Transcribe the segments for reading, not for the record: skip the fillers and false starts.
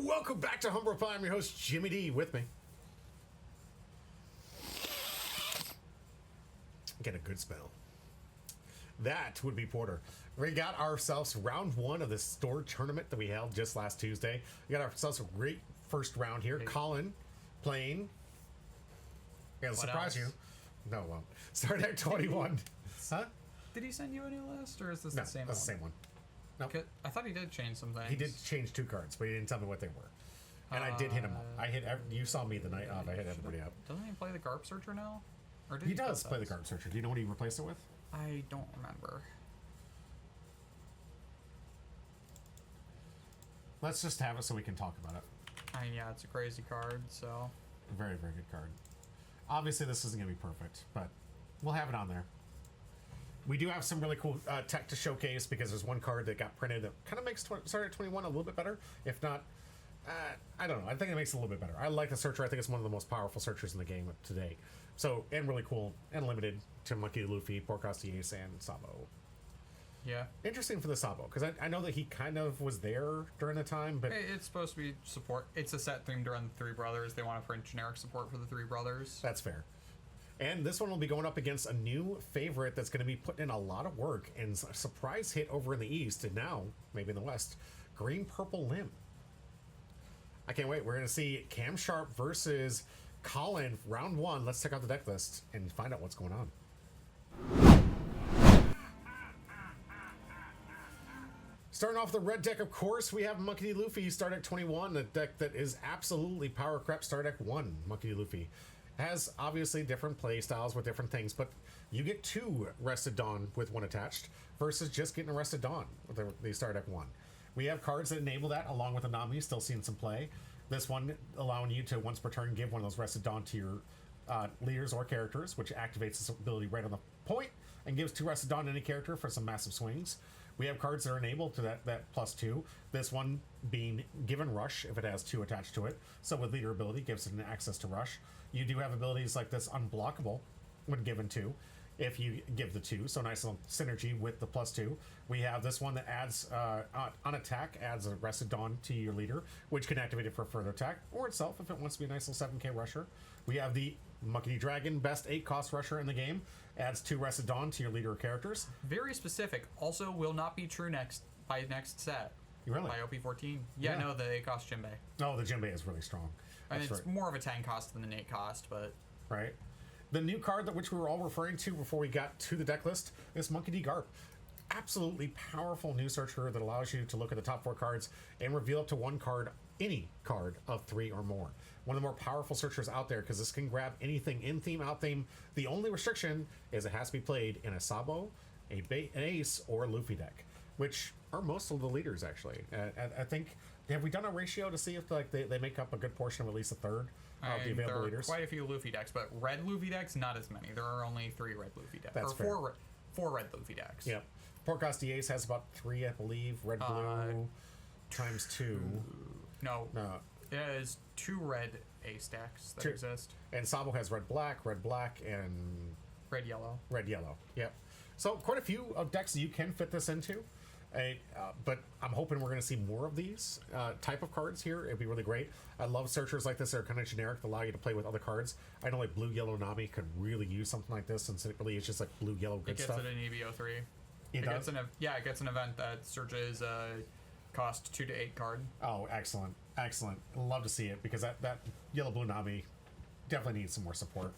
Welcome back to Humble Pie. I'm your host, Jimmy D. With me, get a good smell. That would be Porter. We got ourselves round one of the store tournament that we held just last Tuesday. We got ourselves a great first round here. Hey. Colin playing. Yeah, surprise you. No, it won't. ST21. Huh? Did he send you a new list, or is this the same one? That's the same one. No. I thought he did change some things. He did change 2 cards, but he didn't tell me what they were. And I did hit him up. I hit. You saw me the night of. I hit everybody up. Doesn't he play the Garp Searcher now? Or did he does play the Garp Searcher. Do you know what he replaced it with? I don't remember. Let's just have it so we can talk about it. Yeah, it's a crazy card, so... Very, very good card. Obviously, this isn't going to be perfect, but we'll have it on there. We do have some really cool tech to showcase because there's one card that got printed that kind of makes ST21 a little bit better. If not, I don't know. I think it makes it a little bit better. I like the Searcher. I think it's one of the most powerful Searchers in the game today. So, and really cool and limited to Monkey Luffy, Porco's the Ace, and Sabo. Yeah. Interesting for the Sabo, because I know that he kind of was there during the time, but... It's supposed to be support. It's a set themed around the 3 brothers. They want to print generic support for the 3 brothers. That's fair. And this one will be going up against a new favorite that's going to be putting in a lot of work and a surprise hit over in the East, and now, maybe in the West, Green Purple Limb. I can't wait. We're going to see Cam Sharp versus Colin, round 1. Let's check out the deck list and find out what's going on. Starting off the red deck, of course, we have Monkey D. Luffy, Star Deck 21, a deck that is absolutely power crap. Star Deck 1, Monkey D. Luffy. Has obviously different play styles with different things, but you get 2 Rested Dawn with 1 attached versus just getting a Rested Dawn with the Star Deck 1. We have cards that enable that, along with Anami, still seeing some play. This one allowing you to, once per turn, give one of those Rested Dawn to your leaders or characters, which activates this ability right on the point and gives 2 Rested Dawn to any character for some massive swings. We have cards that are enabled to that +2. This one being Given Rush if it has 2 attached to it. So with leader ability, gives it an access to Rush. You do have abilities like this Unblockable when given 2 if you give the 2. So nice little synergy with the +2. We have this one that adds, on attack, adds a Rested Dawn to your leader, which can activate it for further attack, or itself if it wants to be a nice little 7k rusher. We have the Monkey D. Dragon, best 8-cost rusher in the game. Adds 2 Rested Dawn to your leader characters. Very specific. Also will not be true by next set. Really? By OP14. Yeah, no, the 8-cost Jinbei. Oh, the Jinbei is really strong. And it's more of a 10-cost than an 8-cost, but... Right. The new card that which we were all referring to before we got to the deck list is Monkey D. Garp. Absolutely powerful new searcher that allows you to look at the top 4 cards and reveal up to 1 card, any card of 3 or more. One of the more powerful searchers out there because this can grab anything in theme, out theme. The only restriction is it has to be played in a Sabo, an Ace, or a Luffy deck, which are most of the leaders actually. I think, have we done a ratio to see if they make up a good portion of at least a third of the available leaders? Quite a few Luffy decks, but red Luffy decks, not as many. There are only 3 red Luffy decks. That's fair. 4 red Luffy decks. Yep. Porco's the Ace has about 3, I believe. Red, blue, times 2. No. There's 2 red Ace decks that exist. And Sabo has red, black, and... Red, yellow. Red, yellow, yep. So quite a few of decks you can fit this into. But I'm hoping we're going to see more of these type of cards here. It'd be really great. I love searchers like this that are kind of generic that allow you to play with other cards. I know like blue, yellow Nami could really use something like this since it really is just like blue, yellow good stuff. It gets it in EVO3. It does? It gets an event that searches cost 2 to 8 card. Oh, excellent. Excellent. Love to see it because that yellow, blue Nami definitely needs some more support.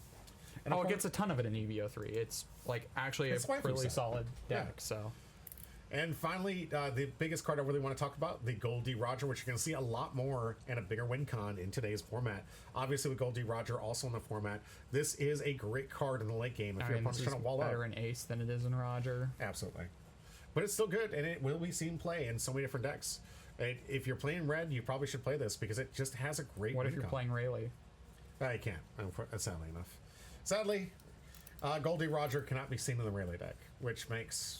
And it gets a ton of it in EVO3. It's like actually a really solid deck, so... And finally, the biggest card I really want to talk about, the Gold D. Roger, which you're going to see a lot more and a bigger win con in today's format. Obviously, with Gold D. Roger also in the format, this is a great card in the late game. If your opponent's trying to wall up, better in Ace than it is in Roger. Absolutely. But it's still good, and it will be seen play in so many different decks. If you're playing red, you probably should play this because it just has a great What win if you're con. playing Rayleigh? I can't, sadly enough. Sadly, Gold D. Roger cannot be seen in the Rayleigh deck, which makes...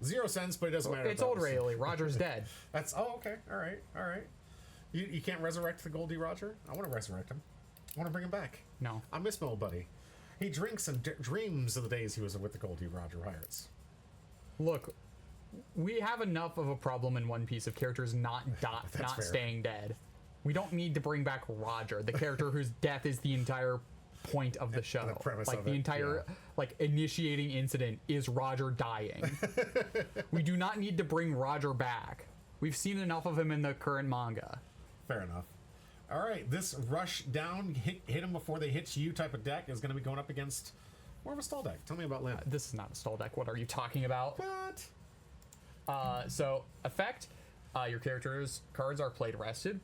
0 sense, but it doesn't matter. It's old Rayleigh. Roger's dead. Okay. All right. You can't resurrect the Gold D. Roger? I want to resurrect him. I want to bring him back. No. I miss my old buddy. He drinks and dreams of the days he was with the Gold D. Roger Pirates. Look, we have enough of a problem in One Piece of characters not fair. staying dead. We don't need to bring back Roger, the character whose death is the entire point of the show. The premise like of the it, entire like initiating incident is Roger dying. We do not need to bring Roger back. We've seen enough of him in the current manga. Fair enough. All right, this rush down, hit him before they hit you type of deck is going to be going up against more of a stall deck. Tell me about Lim. This is not a stall deck. What are you talking about? What? So effect, your character's cards are played rested,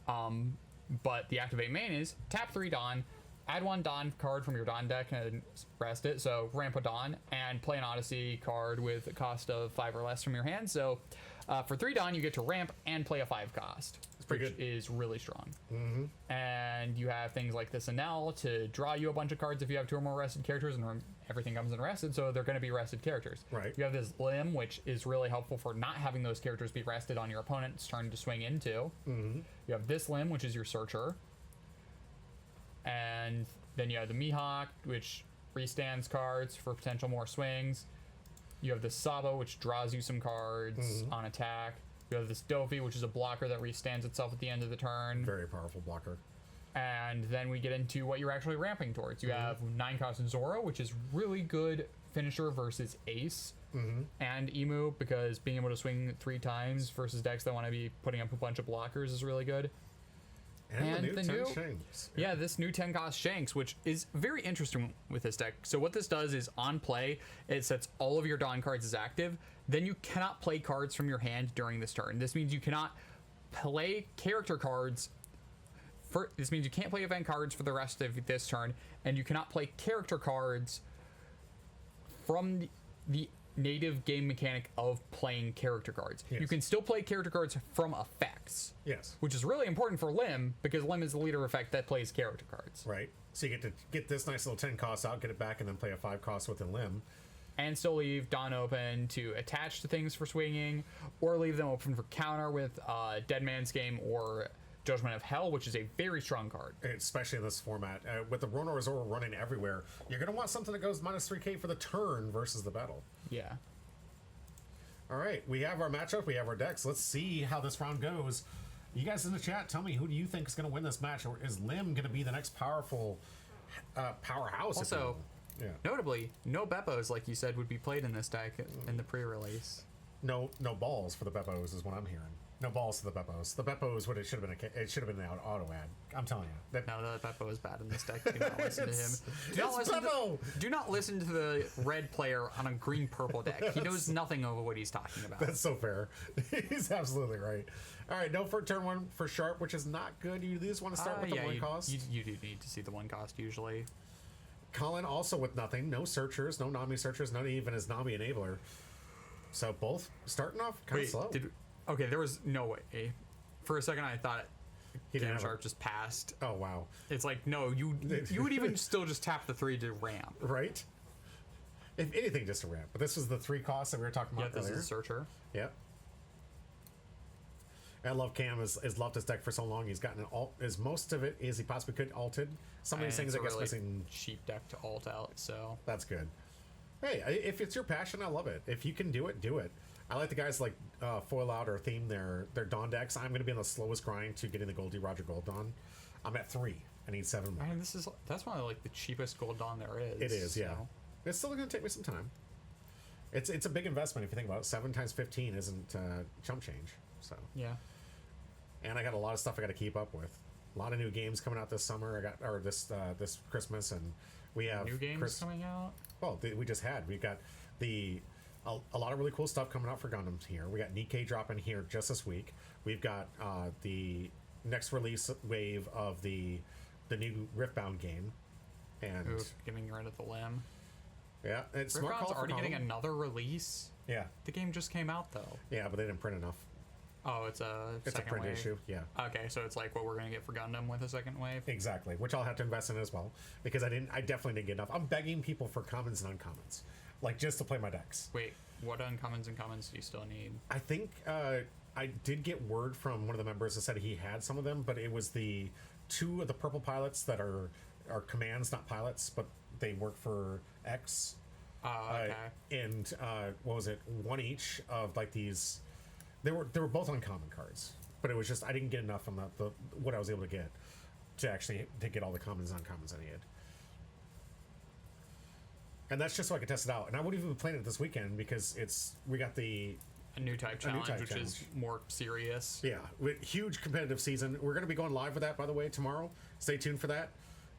but the activate main is tap 3 Dawn, add 1 Dawn card from your Dawn deck and rest it. So ramp a Dawn and play an Odyssey card with a cost of 5 or less from your hand. So for 3 Dawn, you get to ramp and play a 5 cost, pretty which good. is really strong. And you have things like this Enel to draw you a bunch of cards if you have 2 or more rested characters, and everything comes in rested, so they're going to be rested characters. Right. You have this Limb, which is really helpful for not having those characters be rested on your opponent's turn to swing into. You have this Limb, which is your Searcher. And then you have the Mihawk, which restands cards for potential more swings. You have the Sabo, which draws you some cards on attack. You have this Dofi, which is a blocker that restands itself at the end of the turn. Very powerful blocker. And then we get into what you're actually ramping towards. You have 9-cost Zoro, which is really good finisher versus Ace. And Emu, because being able to swing 3 times versus decks that want to be putting up a bunch of blockers is really good. And the new 10 Shanks. Yeah, this new 10-cost Shanks, which is very interesting with this deck. So what this does is, on play, it sets all of your Dawn cards as active. Then you cannot play cards from your hand during this turn. This means you cannot play character cards. This means you can't play event cards for the rest of this turn, and you cannot play character cards from the native game mechanic of playing character cards. Yes. You can still play character cards from effects. Yes. Which is really important for Lim, because Lim is the leader effect that plays character cards. Right. So you get to get this nice little 10 cost out, get it back, and then play a 5 cost with a Lim. And still leave Dawn open to attach to things for swinging, or leave them open for counter with Dead Man's Game or Judgment of Hell, which is a very strong card. Especially in this format. With the Rona Resort running everywhere, you're going to want something that goes minus 3k for the turn versus the battle. Yeah. All right, we have our matchup, we have our decks. Let's see how this round goes. You guys in the chat, tell me, who do you think is going to win this match? Or is Lim going to be the next powerful powerhouse? Also, notably, no Beppos, like you said, would be played in this deck in the pre-release. No balls for the Beppos is what I'm hearing. No balls to the Beppos. The Beppos would it should have been it should have been an auto ad. I'm telling you. No, the Beppo is bad in this deck. Do not listen to him. Do not listen to the red player on a green-purple deck. He knows nothing of what he's talking about. That's so fair. He's absolutely right. All right, no for turn 1 for Sharp, which is not good. You just want to start with the 1 cost. You do need to see the 1 cost usually. Colin also with nothing. No searchers, no Nami searchers, not even his Nami enabler. So both starting off kind of slow. Okay, there was no way. For a second, I thought Game Sharp just passed. Oh, wow. It's like, no, you would even still just tap the 3 to ramp. Right? If anything, just a ramp. But this was the 3 costs that we were talking about earlier. This is a Searcher. Yep. I love Cam has loved this deck for so long. He's gotten as most of it as he possibly could alted. Some of these things I guess missing. Cheap deck to alt out, so. That's good. Hey, if it's your passion, I love it. If you can do it, do it. I like the guys like foil out or theme their Dawn decks. I'm going to be on the slowest grind to getting the Goldie Roger Gold Dawn. I'm at 3. I need 7 more. I mean, that's one of like the cheapest Gold Dawn there is. It is, yeah. It's still going to take me some time. It's a big investment if you think about it. 7 times 15 isn't chump change. So yeah. And I got a lot of stuff I got to keep up with. A lot of new games coming out this summer. This Christmas, and we have new games coming out. Well, we just had. We got a lot of really cool stuff coming out for Gundams here. We got Nikkei dropping here just this week. We've got the next release wave of the new Riftbound game, and getting rid of the Limb. Yeah, it's Riftbound's already getting another release. Yeah, the game just came out though. Yeah, but they didn't print enough. Oh, it's a print wave issue. Yeah. Okay, so it's like what we're gonna get for Gundam with a second wave. Exactly, which I'll have to invest in as well because I definitely didn't get enough. I'm begging people for commons and uncommons, like just to play my decks. Wait, what uncommons and commons do you still need? I think I did get word from one of the members that said he had some of them, but it was the 2 of the purple pilots that are commands, not pilots, but they work for X. Oh, okay. And what was it? One each of like these. They were both uncommon cards, but it was just I didn't get enough on the what I was able to get to get all the commons and uncommons I needed. And that's just so I could test it out. And I wouldn't even be playing it this weekend because we got a new type challenge, which is more serious. Yeah, huge competitive season. We're going to be going live with that, by the way, tomorrow. Stay tuned for that.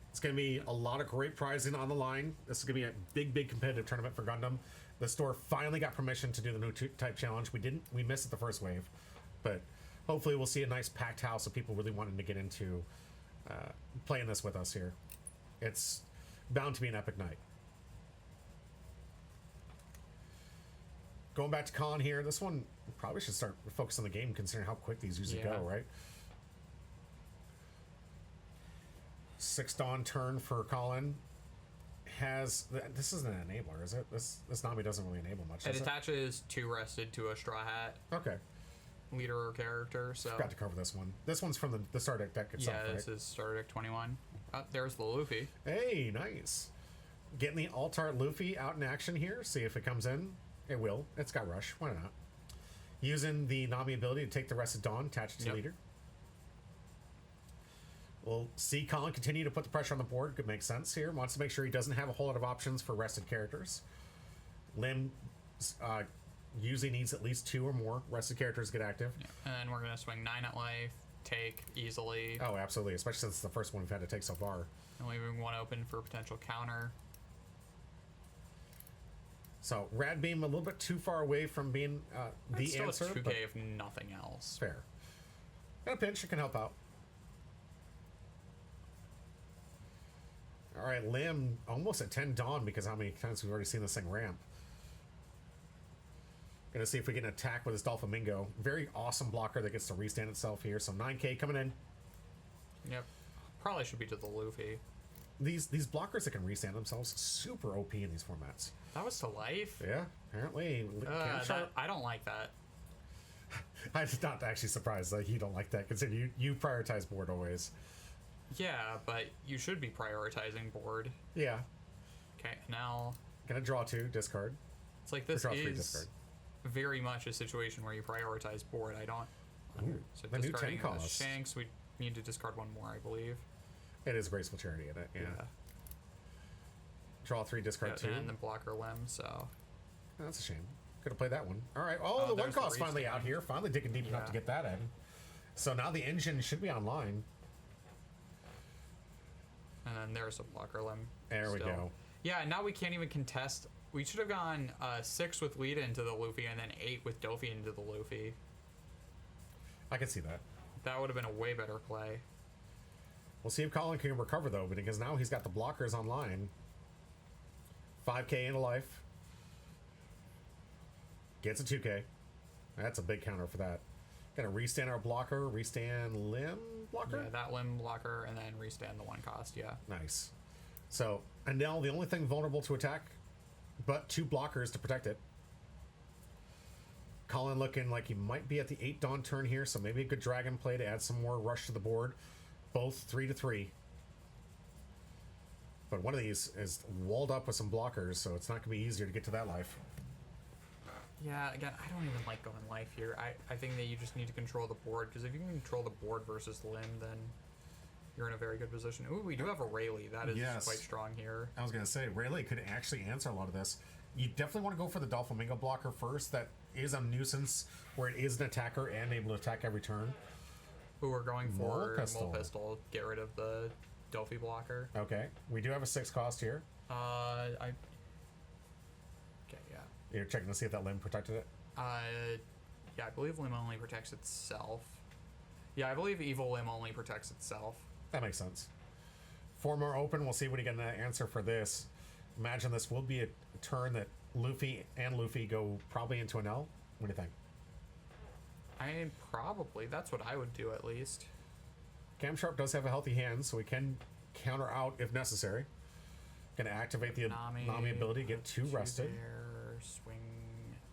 It's going to be a lot of great prizing on the line. This is going to be a big competitive tournament for Gundam. The store finally got permission to do the new type challenge. We missed it the first wave, but hopefully we'll see a nice packed house of people really wanting to get into playing this with us here. It's bound to be an epic night. Going back to Colin here, this one probably should start focus on the game considering how quick these usually go, right? 6 Dawn turn for Colin. This isn't an enabler, is it? This Nami doesn't really enable much. It attaches 2 rested to a straw hat. Okay. Leader or character, so. Forgot to cover this one. This one's from the starter deck itself. Yeah, this is starter deck 21. Oh, there's the Luffy. Hey, nice. Getting the Altart Luffy out in action here. See if it comes in. It will. It's got rush. Why not? Using the Nami ability to take the rest of Dawn, attach it to leader. We'll see Colin continue to put the pressure on the board. Could make sense here. Wants to make sure he doesn't have a whole lot of options for rested characters. Lim usually needs at least 2 or more rested characters to get active. Yeah. And then we're going to swing 9 at life, take easily. Oh, absolutely. Especially since it's the first one we've had to take so far. And leaving 1 open for potential counter. So Rad Beam a little bit too far away from being the still answer. A 2K but if nothing else. fair. And a pinch, it can help out. All right, Lim almost at 10 Dawn because how many times we've already seen this thing ramp. Gonna see if we get an attack with this Dolphamingo. Very awesome blocker that gets to restand itself here. So 9K coming in. Yep. Probably should be to the Luffy. These blockers that can restand themselves, super OP in these formats. That was to life? Yeah, apparently. I don't like that. I'm not actually surprised that you don't like that, considering you prioritize board always. Yeah, but you should be prioritizing board. Yeah. Okay, now... Gonna draw 2, discard. It's like this draw 3, is discard. very much a situation where you prioritize board. I don't... Ooh, so the new 10 discarding the cost. Shanks, we need to discard 1 more, I believe. It is Graceful Charity in it, yeah. Draw 3, discard 2. And the blocker limb, so... That's a shame. Could have played that one. All right. Oh, the 1 cost finally out here. Finally digging deep enough to get that in. So now the engine should be online. And then there's a blocker limb. There we go. Yeah, now we can't even contest. We should have gone 6 with Lita into the Luffy and then 8 with Dofi into the Luffy. I can see that. That would have been a way better play. We'll see if Colin can recover, though, because now he's got the blockers online. 5K into life. Gets a 2K. That's a big counter for that. Gonna restand our blocker, restand limb blocker? Yeah, that limb blocker, and then restand the 1 cost, yeah. Nice. So, and now the only thing vulnerable to attack, but 2 blockers to protect it. Colin looking like he might be at the 8 Dawn turn here, so maybe a good dragon play to add some more rush to the board. Both 3/3. But one of these is walled up with some blockers, so it's not gonna be easier to get to that life. Yeah, again, I don't even like going life here. I think that you just need to control the board, because if you can control the board versus limb, then you're in a very good position. Ooh, we do have a Rayleigh. That is quite strong here. I was going to say, Rayleigh could actually answer a lot of this. You definitely want to go for the Dolphamingo blocker first. That is a nuisance where it is an attacker and able to attack every turn. Who we're going for Mole Pistol. Get rid of the Dofi blocker. Okay. We do have a 6 cost here. Okay, yeah. You're checking to see if that limb protected it? Yeah, I believe limb only protects itself. Yeah, I believe evil limb only protects itself. That makes sense. 4 more open. We'll see when you get an answer for this. Imagine this will be a turn that Luffy and Luffy go probably into an L. What do you think? I mean, probably. That's what I would do, at least. Cam Sharp does have a healthy hand, so we can counter out if necessary. Gonna activate the Nami ability to get 2 rested. There, swing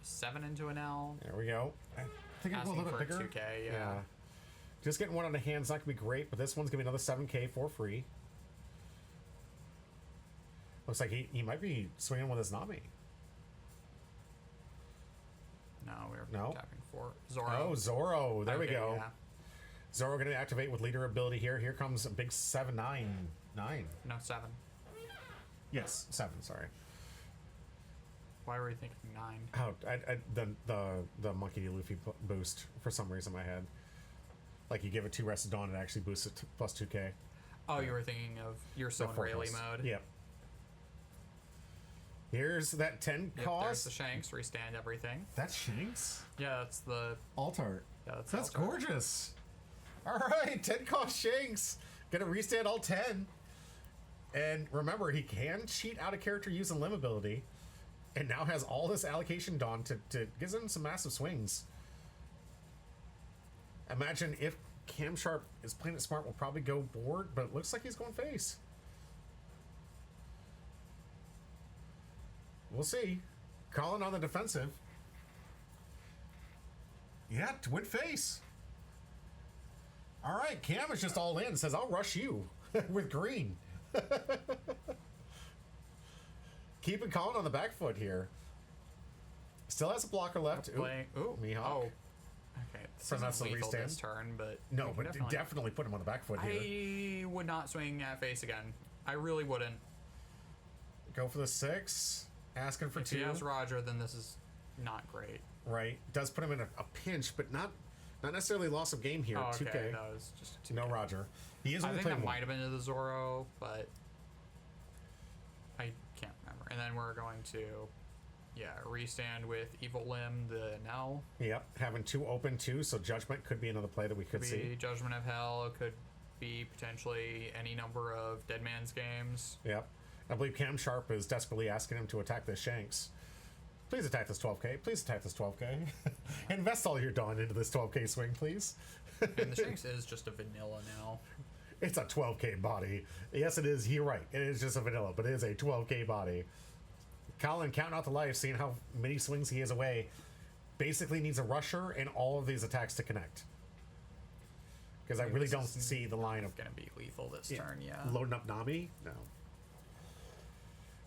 7 into an L. There we go. I think it'll go a little bit bigger. 2K, yeah. Just getting 1 on the hand's not gonna be great, but this one's gonna be another 7K for free. Looks like he might be swinging with his Nami. No, we're No? tapping for Zoro. Oh, Zoro. There we Okay, go. yeah. Zoro going to activate with leader ability here. Here comes a big 7-9. 9. No, 7. Yes, 7, sorry. Why were you thinking 9? Oh, the Monkey D. Luffy boost for some reason in my head. Like you give it 2 Rested Dawn, it actually boosts it to plus 2k. Oh, you were thinking of your still in Rayleigh mode. Yep. Here's that 10 Yep, cost. there's the Shanks, restand everything. That's Shanks? Yeah, that's the... Alt art. Yeah, That's alt art. gorgeous. All right, 10 cost Shanks. Gonna restand all 10. And remember, he can cheat out a character using limb ability. And now has all this allocation Dawn to gives him some massive swings. Imagine if Cam Sharp is playing it smart, will probably go board, but it looks like he's going face. We'll see. Colin on the defensive. Yeah, went face. All right, Cam is just all in. Says, I'll rush you with green. Keeping Colin on the back foot here. Still has a blocker left. Ooh, Mihawk. Oh. Okay, this So that's isn't the lethal restand? this turn, but... No, we but can definitely put him on the back foot here. I would not swing at face again. I really wouldn't. Go for the 6. Asking for If 2. he has Roger, then this is not great. Right. Does put him in a pinch, but not necessarily loss of game here. Oh, okay, 2k. that was just a 2K. No Roger. He is I only think that playing might one. have been to the Zoro, but I can't remember. And then we're going to, restand with Evil Limb, the Nell. Yep. Having 2 open too, so Judgment could be another play that we could Could see. be Judgment of Hell, could be potentially any number of Dead Man's Games. Yep. I believe Cam Sharp is desperately asking him to attack this Shanks. Please attack this 12k. Please attack this 12k. Invest all your Dawn into this 12k swing, please. And the Shanks is just a vanilla now. It's a 12k body. Yes, it is. You're right. It is just a vanilla, but it is a 12k body. Colin, counting out the life, seeing how many swings he is away, basically needs a rusher and all of these attacks to connect. Because I really this don't is see the line of Gonna be lethal this turn, yeah. loading up Nami. No.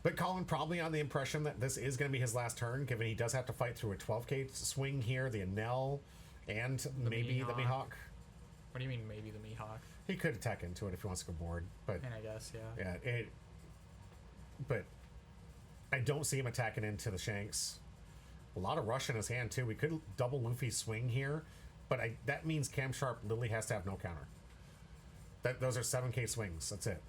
But Colin probably on the impression that this is going to be his last turn, given he does have to fight through a 12k swing here, the Enel, and maybe the Mihawk. What do you mean maybe the Mihawk? He could attack into it if he wants to go board, but And I guess, yeah. yeah, but I don't see him attacking into the Shanks. A lot of rush in his hand too. We could double Luffy swing here, but that means Cam Sharp literally has to have no counter. Those are 7k swings. That's it.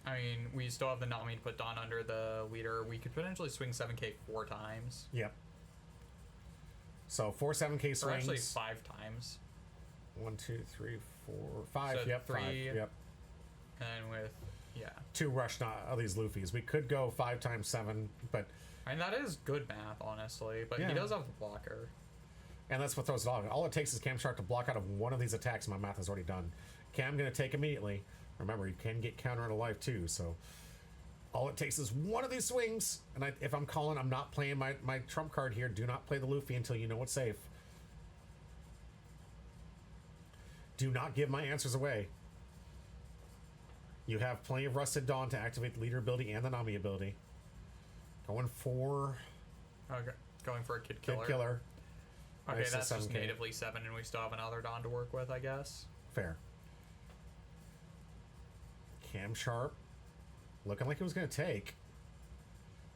I mean, we still have the Nami to put Dawn under the leader. We could potentially swing 7k 4 times. Yep. So 4 7k swings. Or actually 5 times. 1, 2, 3, 4, 5. So Yep, 3. 5. Yep. And with, 2 rush of these Luffys. We could go 5 times 7, but I mean, that is good math, honestly. But Yeah. he does have the blocker. and that's what throws it off. All it takes is Cam Sharp to block out of one of these attacks, and my math is already done. Cam going to take immediately. Remember, you can get counter into life too, so all it takes is one of these swings. And if I'm calling, I'm not playing my trump card here. Do not play the Luffy until you know it's safe. Do not give my answers away. You have plenty of Rusted Dawn to activate the leader ability and the Nami ability. Going for Okay. Going for a Kid Killer. Kid Killer. Okay, Nice, that's just 7K. natively 7, and we still have another Dawn to work with, I guess. Fair. Cam Sharp looking like he was going to take,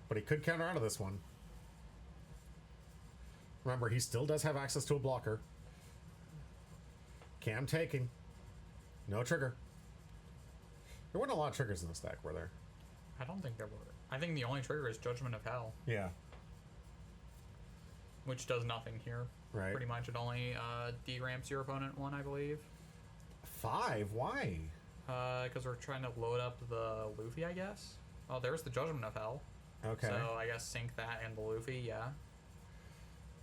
but he could counter out of this one. Remember, he still does have access to a blocker. Cam taking. No trigger. There weren't a lot of triggers in this deck, were there? I don't think there were. I think the only trigger is Judgment of Hell, Yeah. which does nothing here. Right. Pretty much, it only deramps your opponent 1, I believe. 5? Why? Because we're trying to load up the Luffy, I guess. Oh, there's the Judgment of Hell. Okay. So I guess sync that and the Luffy, yeah.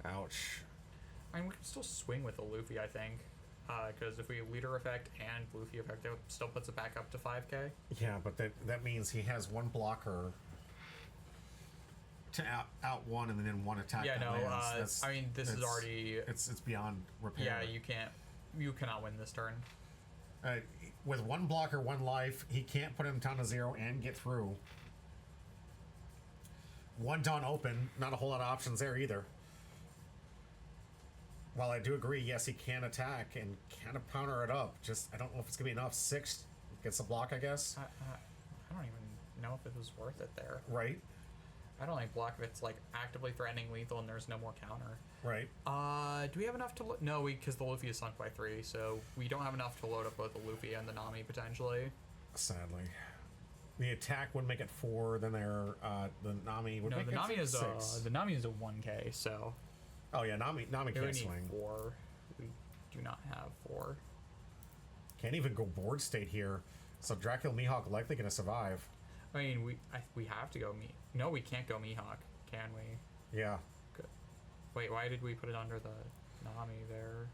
Ouch. I mean, we can still swing with the Luffy, I think. Because if we leader effect and Luffy effect, it still puts it back up to 5k. Yeah, but that means he has one blocker to out one and then one attack. Yeah, that no, lands. I mean, this is already... It's beyond repair. Yeah, you cannot win this turn. With one blocker, one life, he can't put him down to 0 and get through. one Dawn open. Not a whole lot of options there either. While I do agree, yes, he can attack and kind of counter it up. Just, I don't know if it's going to be enough. 6 gets a block, I guess. I don't even know if it was worth it there. Right. I don't like block if it's like actively threatening lethal and there's no more counter. Right. Do we have enough to no, because the Luffy is sunk by 3, so we don't have enough to load up both the Luffy and the Nami potentially. Sadly. The attack would make it 4, then the Nami would make the it Nami 6. The Nami is a 1k, so Oh yeah, Nami can't swing. 4. We do not have 4. Can't even go board state here. So Dracula Mihawk likely gonna survive. I mean, we have to go No, we can't go Mihawk, can we? Yeah. Good. Wait, why did we put it under the Nami there?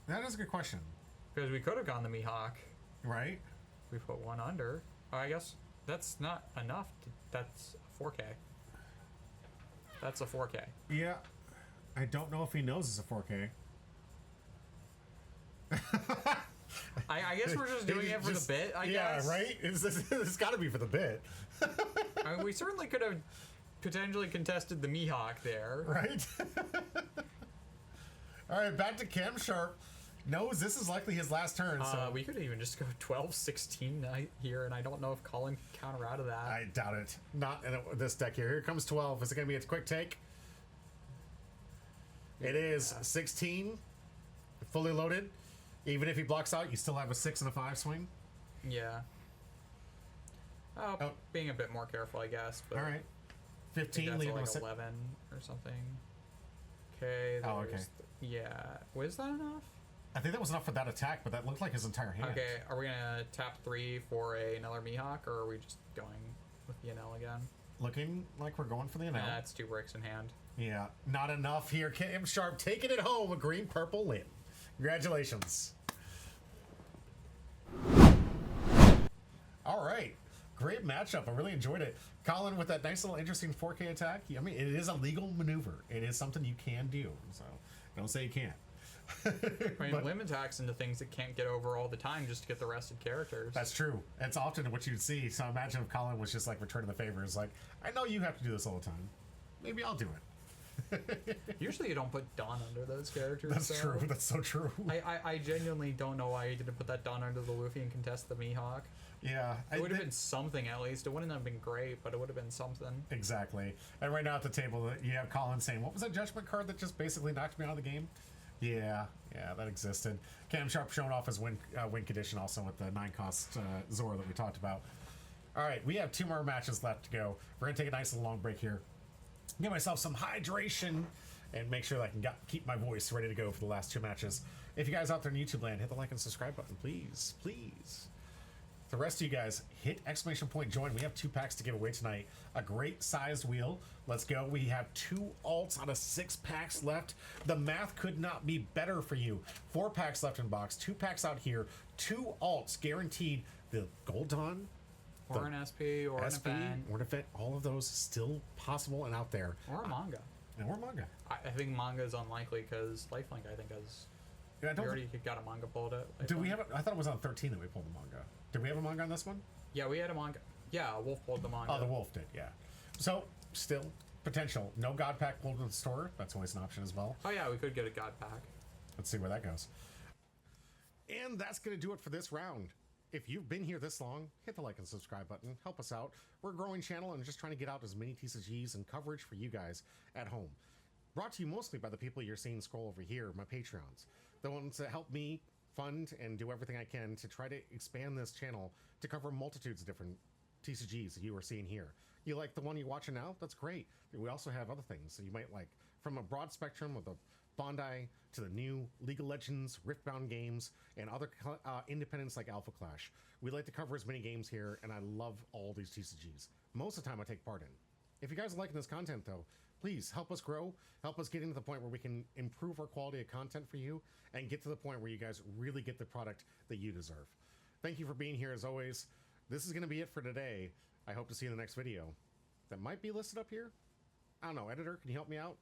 That is a good question. Because we could have gone the Mihawk. Right? We put 1 under. Oh, I guess that's not enough. That's a 4K. That's a 4K. Yeah. I don't know if he knows it's a 4K. I guess we're just doing it for the bit, I guess. Yeah, right? It's got to be for the bit. I mean, we certainly could have potentially contested the Mihawk there. Right? All right, back to Cam Sharp. Knows this is likely his last turn, so... We could even just go 12-16 here, and I don't know if Colin can counter out of that. I doubt it. Not in this deck here. Here comes 12. Is it going to be a quick take? It is 16. Fully loaded. Even if he blocks out, you still have a 6 and a 5 swing. Yeah. Oh, being a bit more careful, I guess. But all right. 15, leaving like 11 or something. Okay. Oh, okay. Yeah. Was that enough? I think that was enough for that attack, but that looked like his entire hand. Okay, are we gonna tap 3 for another Mihawk, or are we just going with the NL again? Looking like we're going for the NL. That's 2 bricks in hand. Yeah, not enough here. Cam Sharp taking it home, a green-purple limb. Congratulations. All right. Great matchup. I really enjoyed it. Colin with that nice little interesting 4K attack. I mean, it is a legal maneuver. It is something you can do. So don't say you can't. I mean, limb attacks into things that can't get over all the time just to get the rested characters. That's true. That's often what you'd see. So imagine if Colin was just like returning the favors. Like, I know you have to do this all the time. Maybe I'll do it. Usually you don't put Dawn under those characters. That's true. That's so true. I genuinely don't know why you didn't put that Dawn under the Luffy and contest the Mihawk. Yeah. It would have been something at least. It wouldn't have been great, but it would have been something. Exactly. And right now at the table, you have Colin saying, what was that judgment card that just basically knocked me out of the game? Yeah, that existed. Cam Sharp showing off his win condition also with the 9-cost Zora that we talked about. All right, we have 2 more matches left to go. We're going to take a nice little long break here. Get myself some hydration and make sure that I can keep my voice ready to go for the last 2 matches. If you guys out there in YouTube land, hit the like and subscribe button, please. Please. The rest of you guys, hit ! Join. We have 2 packs to give away tonight. A great sized wheel. Let's go. We have 2 alts out of 6 packs left. The math could not be better for you. 4 packs left in box. 2 packs out here. 2 alts guaranteed. The Gold Dawn, or an SP, or an event. Or an event. All of those still possible and out there. Or a manga. Or manga. I think manga is unlikely because LifeLink, I think, has... Yeah, we already got a manga pulled at. Did we have? I thought it was on 13 that we pulled the manga. Did we have a manga on this one? Yeah, we had a manga. Yeah, Wolf pulled the manga. Oh, the Wolf did. Yeah. So still potential. No God pack pulled in the store. That's always an option as well. Oh yeah, we could get a God pack. Let's see where that goes. And that's gonna do it for this round. If you've been here this long, hit the like and subscribe button. Help us out. We're a growing channel and just trying to get out as many TCGs and coverage for you guys at home. Brought to you mostly by the people you're seeing scroll over here, my Patreons. The ones that help me fund and do everything I can to try to expand this channel to cover multitudes of different TCGs that you are seeing here. You like the one you're watching now? That's great. We also have other things that you might like, from a broad spectrum of the Bondi to the new League of Legends, Riftbound games, and other independents like Alpha Clash. We like to cover as many games here, and I love all these TCGs. Most of the time I take part in. If you guys are liking this content though, please help us grow, help us get into the point where we can improve our quality of content for you and get to the point where you guys really get the product that you deserve. Thank you for being here as always. This is going to be it for today. I hope to see you in the next video. That might be listed up here. I don't know, editor, can you help me out?